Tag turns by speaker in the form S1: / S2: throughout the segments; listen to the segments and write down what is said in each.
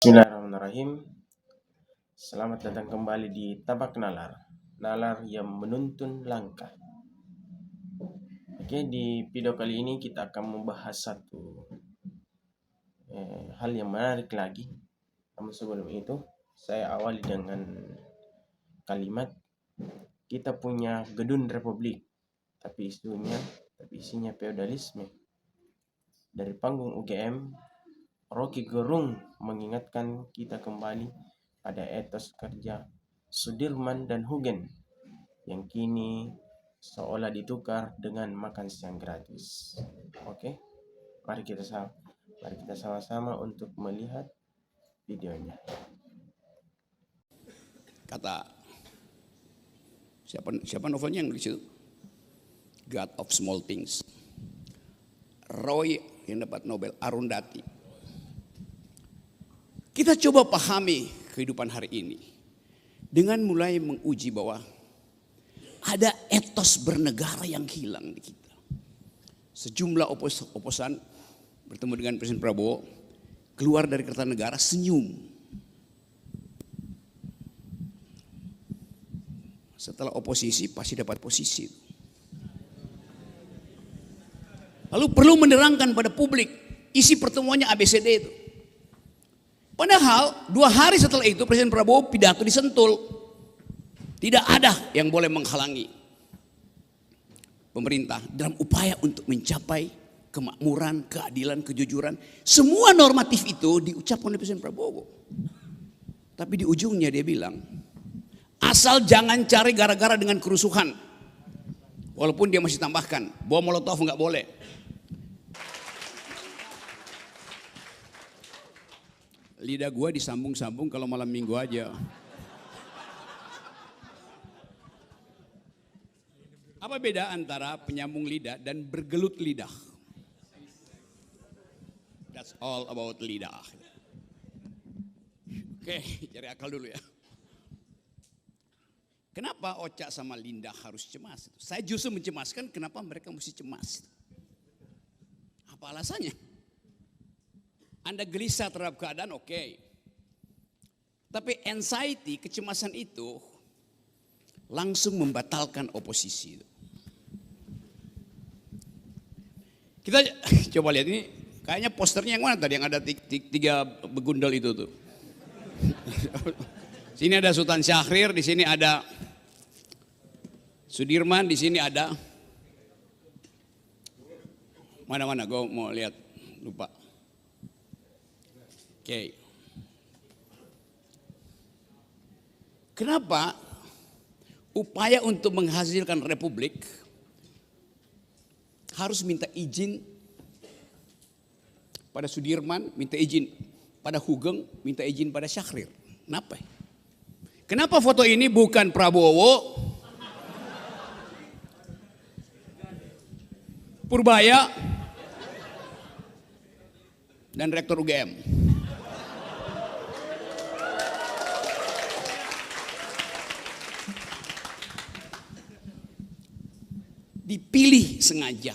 S1: Bismillahirrahmanirrahim. Selamat datang kembali di Tabak Nalar, nalar yang menuntun langkah. Oke, di video kali ini kita akan membahas satu hal yang menarik lagi. Namun sebelum itu, saya awali dengan kalimat kita punya gedung republik, tapi isinya feodalisme. Dari panggung UGM, Rocky Gerung mengingatkan kita kembali pada etos kerja Sudirman dan Hugeng yang kini seolah ditukar dengan makan siang gratis. Oke, mari kita sama-sama untuk melihat videonya.
S2: Kata siapa novelnya yang nulis itu? God of Small Things. Roy yang dapat Nobel, Arundhati. Kita coba pahami kehidupan hari ini dengan mulai menguji bahwa ada etos bernegara yang hilang di kita. Sejumlah oposan bertemu dengan Presiden Prabowo, keluar dari Kertanegara senyum. Setelah oposisi pasti dapat posisi. Lalu perlu menerangkan pada publik isi pertemuannya ABCD itu. Padahal 2 hari setelah itu Presiden Prabowo pidato di Sentul. Tidak ada yang boleh menghalangi pemerintah dalam upaya untuk mencapai kemakmuran, keadilan, kejujuran. Semua normatif itu diucapkan oleh Presiden Prabowo. Tapi di ujungnya dia bilang, asal jangan cari gara-gara dengan kerusuhan. Walaupun dia masih tambahkan, bom molotov nggak boleh. Lidah gua disambung-sambung kalau malam minggu aja. Apa beda antara penyambung lidah dan bergelut lidah? That's all about lidah. Oke, cari akal dulu ya. Kenapa Ocha sama Linda harus cemas? Saya justru mencemaskan kenapa mereka mesti cemas. Apa alasannya? Anda gelisah terhadap keadaan, oke. Tapi anxiety, kecemasan itu langsung membatalkan oposisi. Kita coba lihat ini, kayaknya posternya yang mana tadi yang ada 3 begundal itu tuh. Sini ada Sultan Syahrir, di sini ada Sudirman, di sini ada mana-mana, gue mau lihat, lupa. Oke. Kenapa upaya untuk menghasilkan republik harus minta izin pada Sudirman, minta izin pada Hugeng, minta izin pada Syahrir? Kenapa? Kenapa foto ini bukan Prabowo, Purbaya, dan Rektor UGM? Dipilih sengaja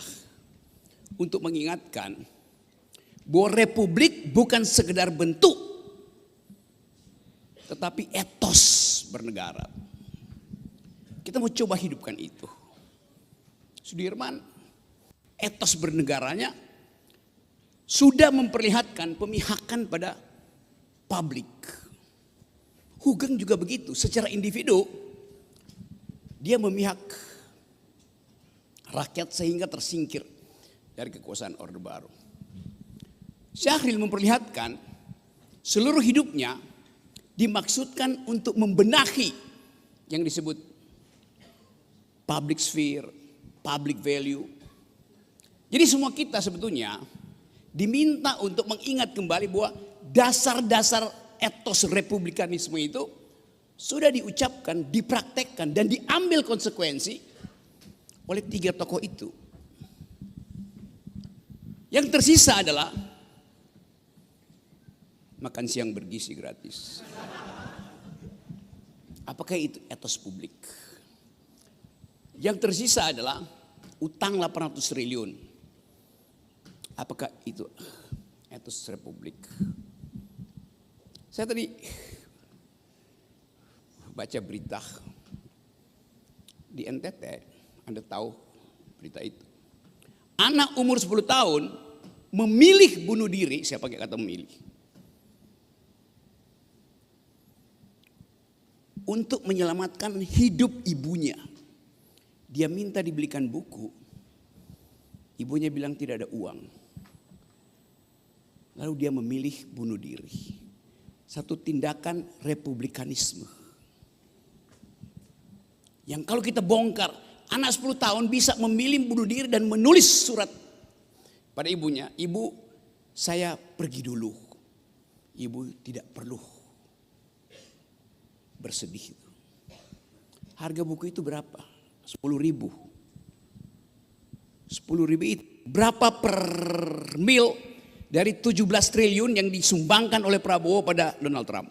S2: untuk mengingatkan bahwa republik bukan sekedar bentuk, tetapi etos bernegara. Kita mau coba hidupkan itu. Sudirman, etos bernegaranya sudah memperlihatkan pemihakan pada publik. Hugeng juga begitu, secara individu dia memihak rakyat sehingga tersingkir dari kekuasaan Orde Baru. Syahrir memperlihatkan seluruh hidupnya dimaksudkan untuk membenahi yang disebut public sphere, public value. Jadi semua kita sebetulnya diminta untuk mengingat kembali bahwa dasar-dasar etos republikanisme itu sudah diucapkan, dipraktekkan, dan diambil konsekuensi oleh 3 tokoh itu. Yang tersisa adalah makan siang bergizi gratis. Apakah itu etos publik? Yang tersisa adalah utang 800 triliun. Apakah itu etos republik? Saya tadi baca berita di NTT, Anda tahu berita itu. Anak umur 10 tahun memilih bunuh diri, saya pakai kata memilih, untuk menyelamatkan hidup ibunya. Dia minta dibelikan buku, ibunya bilang tidak ada uang. Lalu dia memilih bunuh diri. Satu tindakan republikanisme. Yang kalau kita bongkar, anak 10 tahun bisa memilih bunuh diri dan menulis surat pada ibunya. Ibu, saya pergi dulu. Ibu tidak perlu bersedih. Harga buku itu berapa? 10.000. 10.000 itu berapa per mil dari 17 triliun yang disumbangkan oleh Prabowo pada Donald Trump?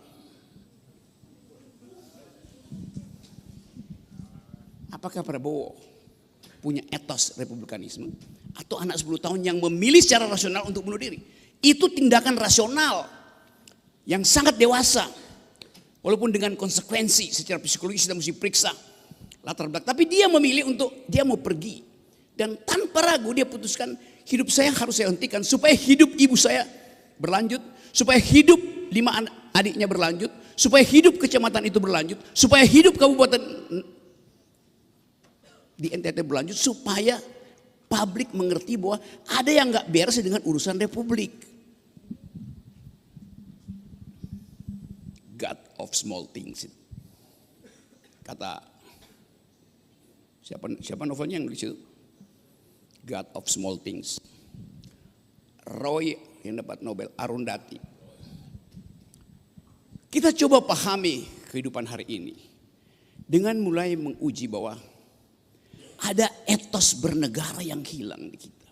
S2: Apakah Prabowo punya etos republikanisme? Atau anak 10 tahun yang memilih secara rasional untuk bunuh diri? Itu tindakan rasional yang sangat dewasa. Walaupun dengan konsekuensi secara psikologis kita mesti periksa latar belakang. Tapi dia memilih untuk dia mau pergi. Dan tanpa ragu dia putuskan hidup saya harus saya hentikan. Supaya hidup ibu saya berlanjut. Supaya hidup 5 adiknya berlanjut. Supaya hidup kecamatan itu berlanjut. Supaya hidup kabupaten di NTT berlanjut. Supaya publik mengerti bahwa ada yang gak beres dengan urusan republik. God of small things. Kata siapa novelnya yang nulis itu? God of small things. Roy yang dapat Nobel, Arundhati. Kita coba pahami kehidupan hari ini dengan mulai menguji bahwa ada etos bernegara yang hilang di kita.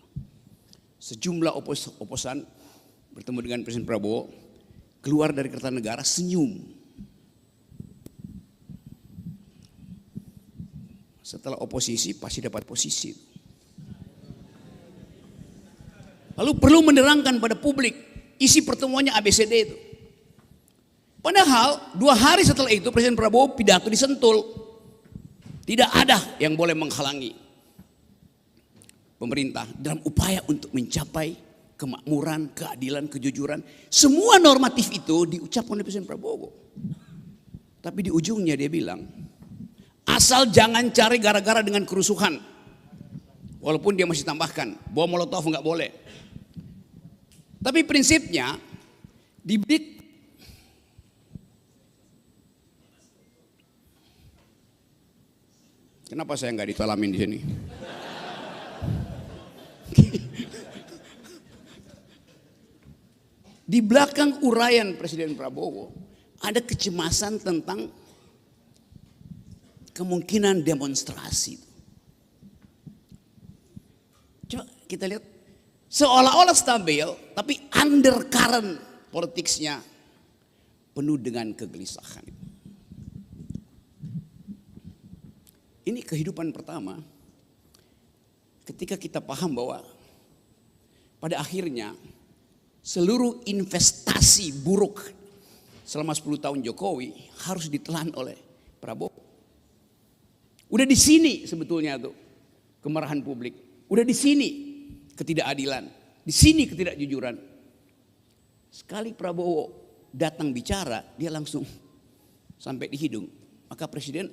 S2: Sejumlah oposan bertemu dengan Presiden Prabowo, keluar dari Kertanegara senyum. Setelah oposisi pasti dapat posisi. Lalu perlu menerangkan pada publik isi pertemuannya ABCD itu. Padahal 2 hari setelah itu Presiden Prabowo pidato di Sentul. Tidak ada yang boleh menghalangi pemerintah dalam upaya untuk mencapai kemakmuran, keadilan, kejujuran. Semua normatif itu diucapkan oleh Presiden Prabowo. Tapi di ujungnya dia bilang, asal jangan cari gara-gara dengan kerusuhan. Walaupun dia masih tambahkan, bom molotov nggak boleh. Tapi prinsipnya diberi. Kenapa saya nggak ditalamin di sini? Di belakang uraian Presiden Prabowo ada kecemasan tentang kemungkinan demonstrasi. Coba kita lihat, seolah-olah stabil, tapi undercurrent politiknya penuh dengan kegelisahan. Ini kehidupan pertama ketika kita paham bahwa pada akhirnya seluruh investasi buruk selama 10 tahun Jokowi harus ditelan oleh Prabowo. Udah di sini sebetulnya tuh kemarahan publik. Udah di sini ketidakadilan, di sini ketidakjujuran. Sekali Prabowo datang bicara, dia langsung sampai di hidung. Maka Presiden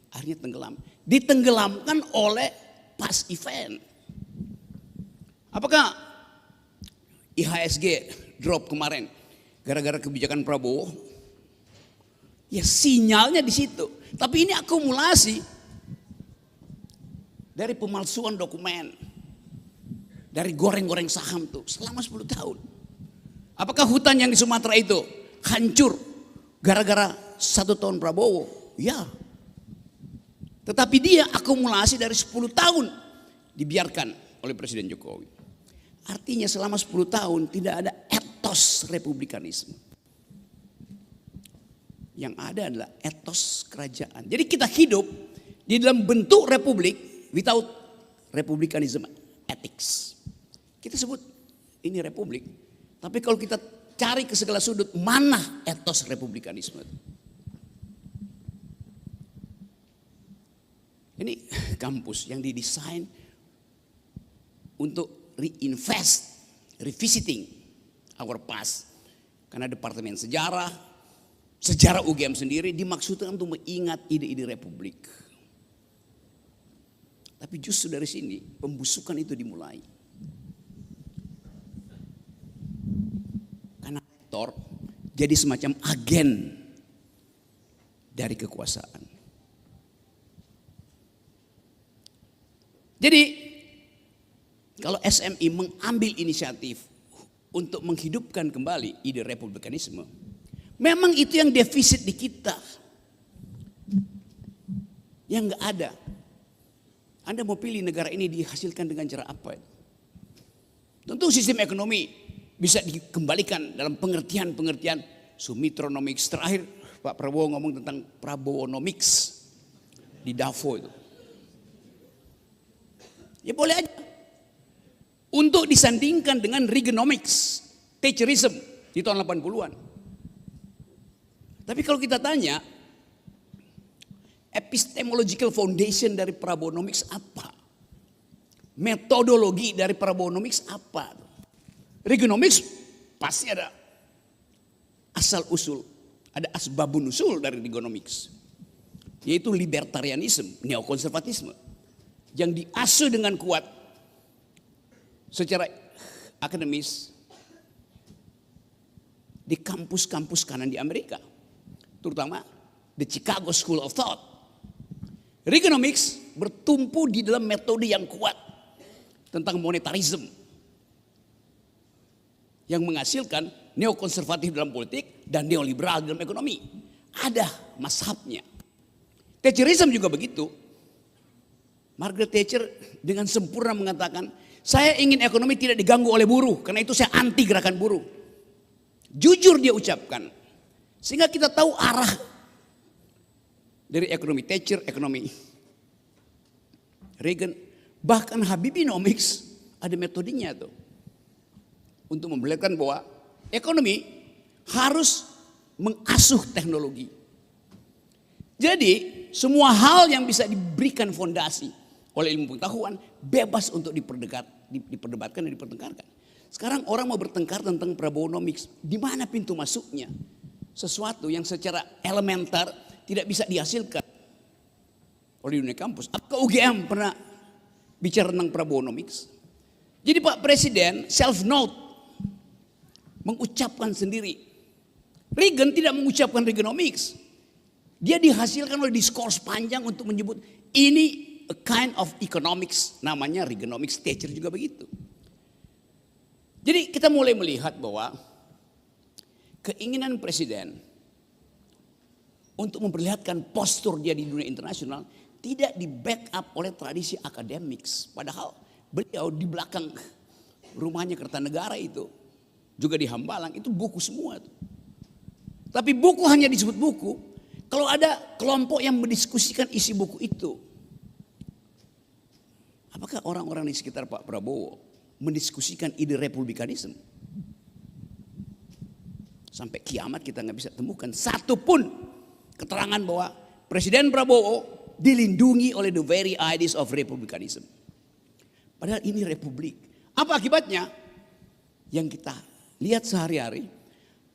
S2: akhirnya tenggelam. Ditenggelamkan oleh pas event. Apakah IHSG drop kemarin gara-gara kebijakan Prabowo? Ya sinyalnya di situ. Tapi ini akumulasi dari pemalsuan dokumen, dari goreng-goreng saham tuh selama 10 tahun. Apakah hutan yang di Sumatera itu hancur gara-gara 1 tahun Prabowo? Ya. Tetapi dia akumulasi dari 10 tahun dibiarkan oleh Presiden Jokowi. Artinya selama 10 tahun tidak ada etos republikanisme. Yang ada adalah etos kerajaan. Jadi kita hidup di dalam bentuk republik without republicanism ethics. Kita sebut ini republik. Tapi kalau kita cari ke segala sudut mana etos republikanisme itu. Ini kampus yang didesain untuk reinvest, revisiting our past. Karena Departemen Sejarah UGM sendiri dimaksudkan untuk mengingat ide-ide republik. Tapi justru dari sini pembusukan itu dimulai. Karena rektor jadi semacam agen dari kekuasaan. Jadi kalau SMI mengambil inisiatif untuk menghidupkan kembali ide republikanisme, memang itu yang defisit di kita, yang nggak ada. Anda mau pilih negara ini dihasilkan dengan cara apa? Tentu sistem ekonomi bisa dikembalikan dalam pengertian Sumitronomics. Terakhir Pak Prabowo ngomong tentang Prabowonomics di Davos itu. Ya boleh aja. Untuk disandingkan dengan Reaganomics, Thatcherism di tahun 80-an. Tapi kalau kita tanya, epistemological foundation dari Prabowonomics apa? Metodologi dari Prabowonomics apa? Reaganomics pasti ada asal usul, ada asbabun usul dari Reaganomics, yaitu libertarianisme, neokonservatisme, yang diasuh dengan kuat secara akademis di kampus-kampus kanan di Amerika, terutama the Chicago School of Thought. Reaganomics bertumpu di dalam metode yang kuat tentang monetarisme yang menghasilkan neokonservatif dalam politik dan neoliberal dalam ekonomi. Ada mazhabnya. Thatcherism juga begitu. Margaret Thatcher dengan sempurna mengatakan, saya ingin ekonomi tidak diganggu oleh buruh, karena itu saya anti gerakan buruh. Jujur dia ucapkan, sehingga kita tahu arah dari ekonomi Thatcher, ekonomi Reagan, bahkan Habibinomics ada metodenya tuh untuk memperlihatkan bahwa ekonomi harus mengasuh teknologi. Jadi semua hal yang bisa diberikan fondasi oleh ilmu pengetahuan bebas untuk diperdebatkan dan dipertengkarkan. Sekarang orang mau bertengkar tentang Prabowonomics. Di mana pintu masuknya? Sesuatu yang secara elementer tidak bisa dihasilkan oleh dunia kampus. Apakah UGM pernah bicara tentang Prabowonomics? Jadi Pak Presiden self-note mengucapkan sendiri. Reagan tidak mengucapkan Reaganomics. Dia dihasilkan oleh diskurs panjang untuk menyebut ini a kind of economics, namanya Reaganomics. Thatcher juga begitu. Jadi kita mulai melihat bahwa keinginan presiden untuk memperlihatkan postur dia di dunia internasional tidak di backup oleh tradisi akademiks. Padahal beliau di belakang rumahnya Kertanegara itu, juga di Hambalang, itu buku semua. Tapi buku hanya disebut buku kalau ada kelompok yang mendiskusikan isi buku itu. Apakah orang-orang di sekitar Pak Prabowo mendiskusikan ide republikanisme? Sampai kiamat kita nggak bisa temukan satu pun keterangan bahwa Presiden Prabowo dilindungi oleh the very ideas of republikanism. Padahal ini republik. Apa akibatnya? Yang kita lihat sehari-hari,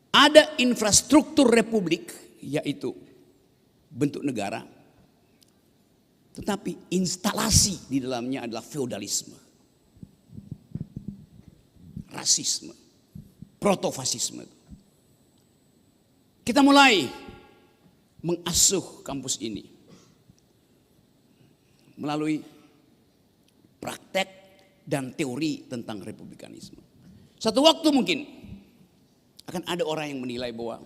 S2: ada infrastruktur republik, yaitu bentuk negara, tetapi instalasi di dalamnya adalah feodalisme, rasisme, protofasisme. Kita mulai mengasuh kampus ini melalui praktek dan teori tentang republikanisme. Satu waktu mungkin akan ada orang yang menilai bahwa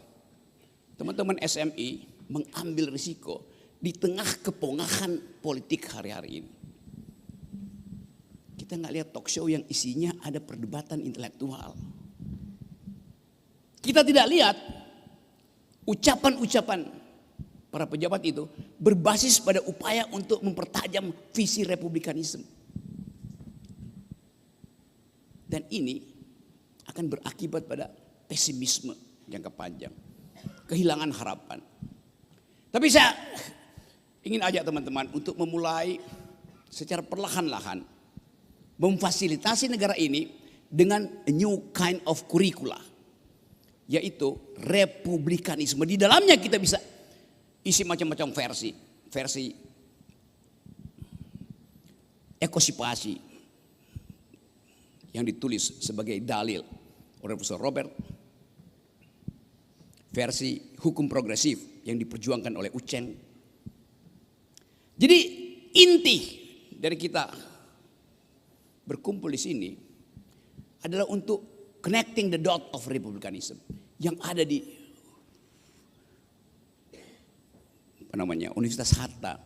S2: teman-teman SMI mengambil risiko di tengah kepongahan politik hari-hari ini. Kita nggak lihat talk show yang isinya ada perdebatan intelektual. Kita tidak lihat ucapan-ucapan para pejabat itu berbasis pada upaya untuk mempertajam visi republikanisme. Dan ini akan berakibat pada pesimisme jangka panjang, kehilangan harapan. Tapi saya ingin ajak teman-teman untuk memulai secara perlahan-lahan memfasilitasi negara ini dengan a new kind of curricula, yaitu republikanisme. Di dalamnya kita bisa isi macam-macam versi ekosipasi yang ditulis sebagai dalil oleh Profesor Robert, versi hukum progresif yang diperjuangkan oleh Uceng. Jadi inti dari kita berkumpul di sini adalah untuk connecting the dot of republicanism yang ada di Universitas Hatta,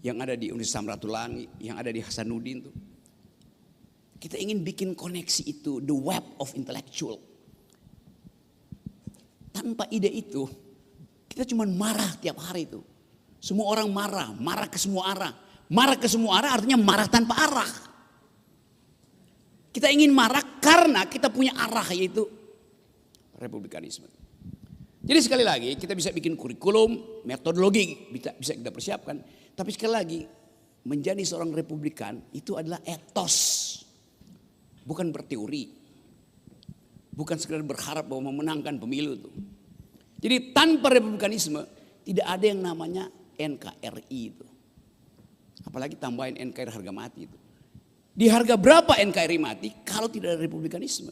S2: yang ada di Universitas Samratulangi, yang ada di Hasanuddin tuh. Kita ingin bikin koneksi itu, the web of intellectual. Tanpa ide itu, kita cuma marah tiap hari itu. Semua orang marah ke semua arah. Marah ke semua arah artinya marah tanpa arah. Kita ingin marah karena kita punya arah, yaitu republikanisme. Jadi sekali lagi kita bisa bikin kurikulum, metodologi bisa kita persiapkan. Tapi sekali lagi menjadi seorang republikan itu adalah etos. Bukan berteori. Bukan sekedar berharap bahwa memenangkan pemilu itu. Jadi tanpa republikanisme tidak ada yang namanya NKRI itu. Apalagi tambahin NKRI harga mati itu. Di harga berapa NKRI mati kalau tidak ada republikanisme?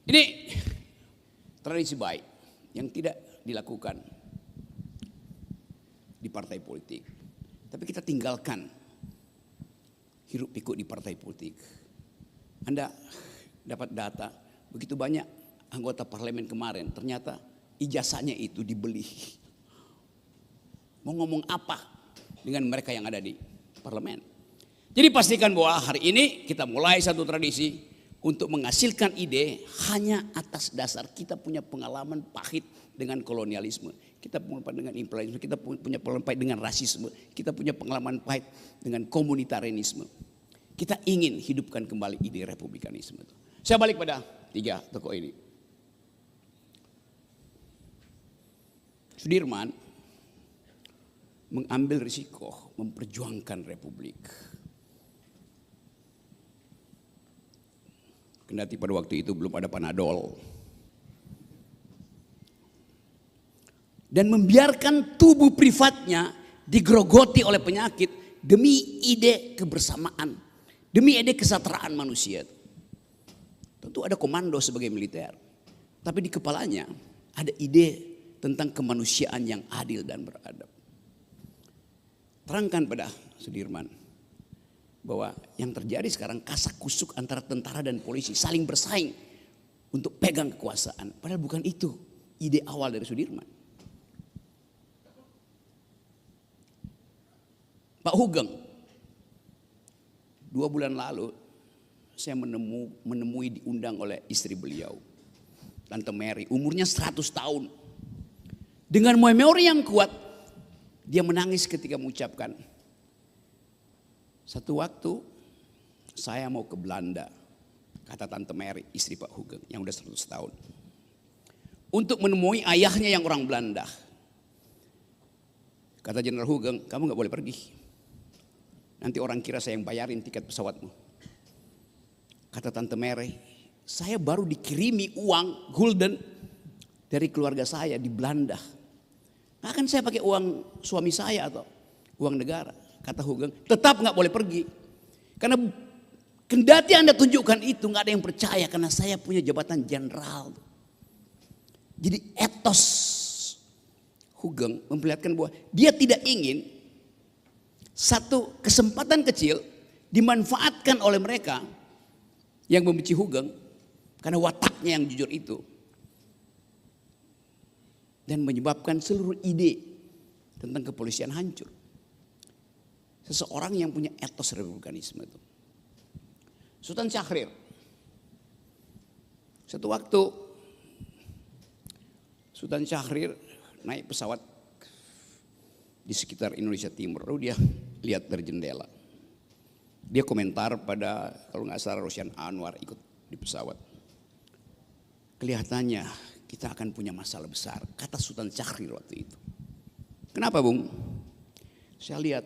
S2: Ini tradisi baik yang tidak dilakukan di partai politik. Tapi kita tinggalkan hiruk pikuk di partai politik. Anda dapat data, begitu banyak anggota parlemen kemarin, ternyata ijazahnya itu dibeli. Mau ngomong apa dengan mereka yang ada di parlemen? Jadi pastikan bahwa hari ini kita mulai satu tradisi untuk menghasilkan ide hanya atas dasar kita punya pengalaman pahit dengan kolonialisme. Kita punya pengalaman dengan imperialisme, kita punya pengalaman pahit dengan rasisme, kita punya pengalaman pahit dengan komunitarianisme. Kita ingin hidupkan kembali ide republikanisme itu. Saya balik pada 3 tokoh ini. Sudirman mengambil risiko memperjuangkan republik. Kendati pada waktu itu belum ada Panadol. Dan membiarkan tubuh privatnya digerogoti oleh penyakit demi ide kebersamaan, demi ide kesetaraan manusia. Tentu ada komando sebagai militer, tapi di kepalanya ada ide tentang kemanusiaan yang adil dan beradab. Terangkan pada Sudirman bahwa yang terjadi sekarang kasak kusuk antara tentara dan polisi saling bersaing untuk pegang kekuasaan. Padahal bukan itu ide awal dari Sudirman. Pak Hugeng, 2 bulan lalu saya menemui diundang oleh istri beliau, Tante Mary, umurnya 100 tahun. Dengan memori yang kuat, dia menangis ketika mengucapkan, satu waktu saya mau ke Belanda, kata Tante Mary, istri Pak Hugeng yang udah 100 tahun. Untuk menemui ayahnya yang orang Belanda. Kata Jenderal Hugeng, kamu gak boleh pergi. Nanti orang kira saya yang bayarin tiket pesawatmu. Kata Tante Mary, saya baru dikirimi uang gulden dari keluarga saya di Belanda. Nah kan saya pakai uang suami saya atau uang negara. Kata Hugeng, tetap gak boleh pergi. Karena kendati Anda tunjukkan itu gak ada yang percaya karena saya punya jabatan jenderal. Jadi etos Hugeng memperlihatkan bahwa dia tidak ingin satu kesempatan kecil dimanfaatkan oleh mereka yang membenci Hugeng karena wataknya yang jujur itu. Dan menyebabkan seluruh ide tentang kepolisian hancur. Seseorang yang punya etos republikanisme itu. Sultan Syahrir. Satu waktu Sultan Syahrir naik pesawat di sekitar Indonesia Timur. Lalu dia lihat dari jendela. Dia komentar pada, kalau nggak salah, Rosyan Anwar ikut di pesawat. Kelihatannya kita akan punya masalah besar, kata Sultan Syahrir waktu itu. Kenapa, Bung? Saya lihat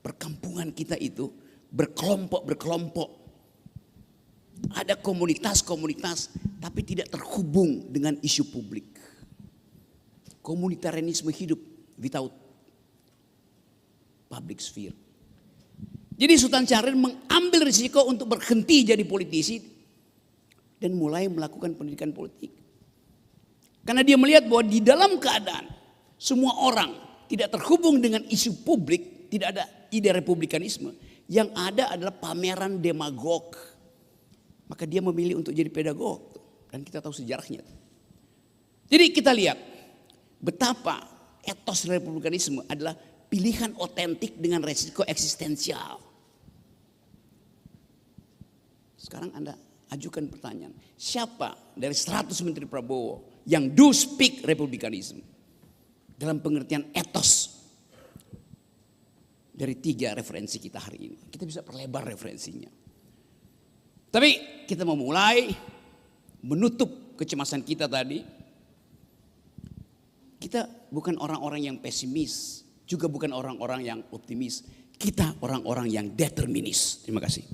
S2: perkampungan kita itu berkelompok-berkelompok. Ada komunitas-komunitas tapi tidak terhubung dengan isu publik. Komunitarianisme hidup without public sphere. Jadi Sultan Syahrir mengambil risiko untuk berhenti jadi politisi dan mulai melakukan pendidikan politik. Karena dia melihat bahwa di dalam keadaan semua orang tidak terhubung dengan isu publik, tidak ada ide republikanisme, yang ada adalah pameran demagog. Maka dia memilih untuk jadi pedagog, dan kita tahu sejarahnya. Jadi kita lihat betapa etos republikanisme adalah pilihan otentik dengan resiko eksistensial. Sekarang Anda ajukan pertanyaan, siapa dari 100 Menteri Prabowo yang do speak republikanisme dalam pengertian etos dari 3 referensi kita hari ini? Kita bisa perlebar referensinya. Tapi kita memulai menutup kecemasan kita tadi. Kita bukan orang-orang yang pesimis, juga bukan orang-orang yang optimis. Kita orang-orang yang determinis. Terima kasih.